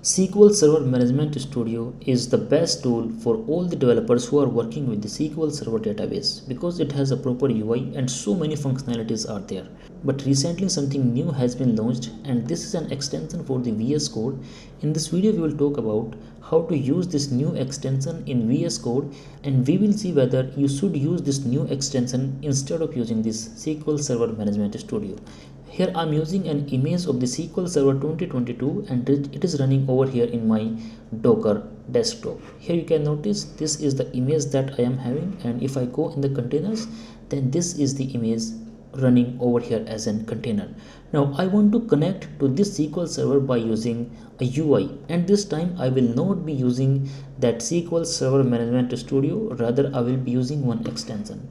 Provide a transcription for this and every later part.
SQL Server Management Studio is the best tool for all the developers who are working with the SQL Server database because it has a proper UI and so many functionalities are there. But recently something new has been launched, and this is an extension for the VS Code. In this video we will talk about how to use this new extension in VS Code, and we will see whether you should use this new extension instead of using this SQL Server Management Studio. Here I'm using an image of the SQL Server 2022 and it is running over here in my Docker desktop. Here you can notice this is the image that I am having, and if I go in the containers, then this is the image running over here as a container. Now I want to connect to this SQL Server by using a UI, and this time I will not be using that SQL Server Management Studio, rather I will be using one extension.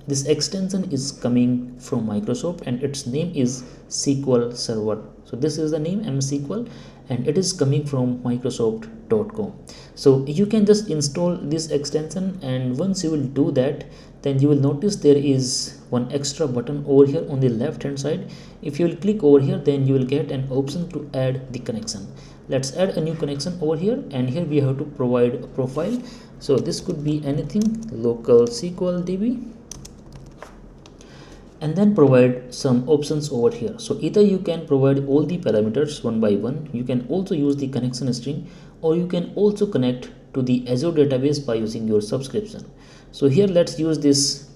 This extension is coming from Microsoft and its name is SQL Server. So this is the name MSQL, and it is coming from Microsoft.com. So you can just install this extension, and once you will do that, then you will notice there is one extra button over here on the left hand side. If you will click over here, then you will get an option to add the connection. Let's add a new connection over here, and here we have to provide a profile. So this could be anything, local SQL DB, and then provide some options over here. So either you can provide all the parameters one by one, you can also use the connection string, or you can also connect to the Azure database by using your subscription. So here let's use this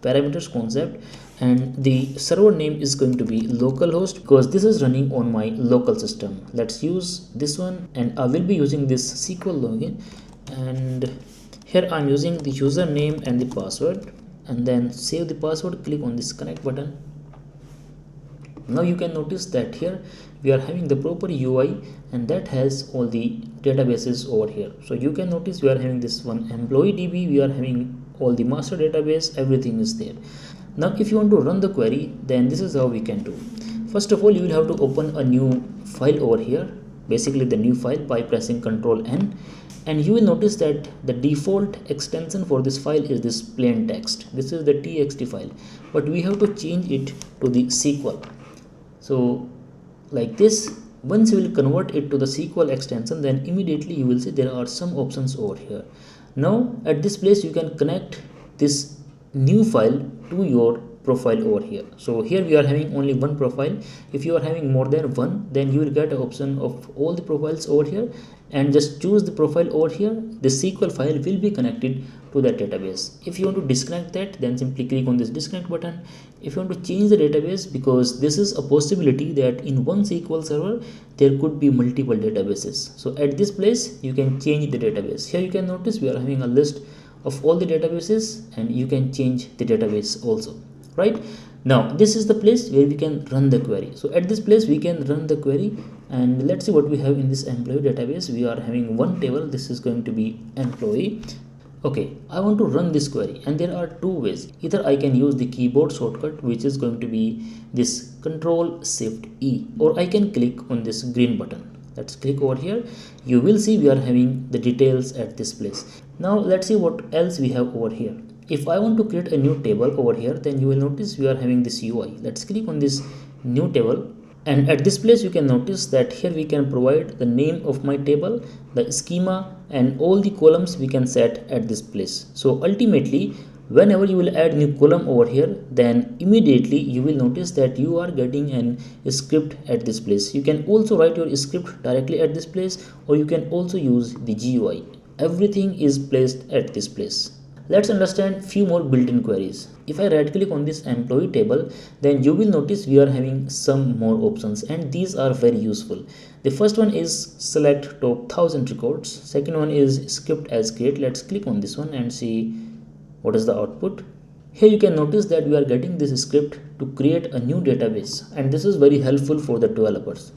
parameters concept, and the server name is going to be localhost because this is running on my local system. Let's use this one, and I will be using this SQL login, and here I'm using the username and the password, and then save the password. Click on this connect button. Now you can notice that here we are having the proper UI, and that has all the databases over here. So you can notice we are having this one employee DB, we are having all the master database, everything is there. Now if you want to run the query, then this is how we can do. First of all, you will have to open a new file over here, basically the new file, by pressing Ctrl N, and you will notice that the default extension for this file is this plain text. This is the txt file, but we have to change it to the SQL. So like this, once you will convert it to the SQL extension, then immediately you will see there are some options over here. Now at this place you can connect this new file to your profile over here. So here we are having only one profile. If you are having more than one, then you will get an option of all the profiles over here, and just choose the profile over here. The SQL file will be connected to that database. If you want to disconnect that, then simply click on this disconnect button. If you want to change the database, because this is a possibility that in one SQL server there could be multiple databases, so at this place you can change the database. Here you can notice we are having a list of all the databases, and you can change the database also. Right now this is the place where we can run the query. So at this place we can run the query, and let's see what we have in this employee database. We are having one table, this is going to be employee. Okay, I want to run this query, and there are two ways. Either I can use the keyboard shortcut, which is going to be this Ctrl Shift E, or I can click on this green button. Let's click over here. You will see we are having the details at this place. Now let's see what else we have over here. If I want to create a new table over here, then you will notice we are having this UI. Let's click on this new table, and at this place you can notice that here we can provide the name of my table, the schema, and all the columns we can set at this place. So ultimately, whenever you will add new column over here, then immediately you will notice that you are getting a script at this place. You can also write your script directly at this place, or you can also use the GUI. Everything is placed at this place. Let's understand few more built-in queries. If I right click on this employee table, then you will notice we are having some more options, and these are very useful. The first one is select top 1000 records. Second one is script as create. Let's click on this one and see what is the output. Here you can notice that we are getting this script to create a new database, and this is very helpful for the developers.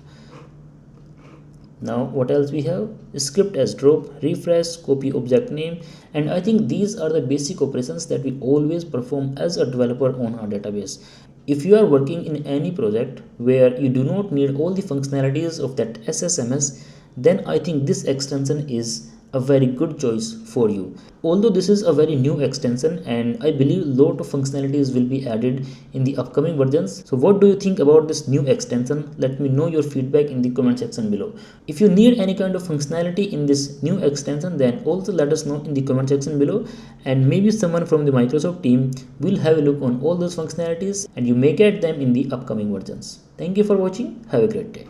Now what else we have? Script as drop, refresh, copy object name, and I think these are the basic operations that we always perform as a developer on our database. If you are working in any project where you do not need all the functionalities of that SSMS, then I think this extension is a very good choice for you. Although this is a very new extension and I believe lot of functionalities will be added in the upcoming versions. So what do you think about this new extension? Let me know your feedback in the comment section below. If you need any kind of functionality in this new extension, then also let us know in the comment section below, and maybe someone from the Microsoft team will have a look on all those functionalities and you may get them in the upcoming versions. Thank you for watching. Have a great day.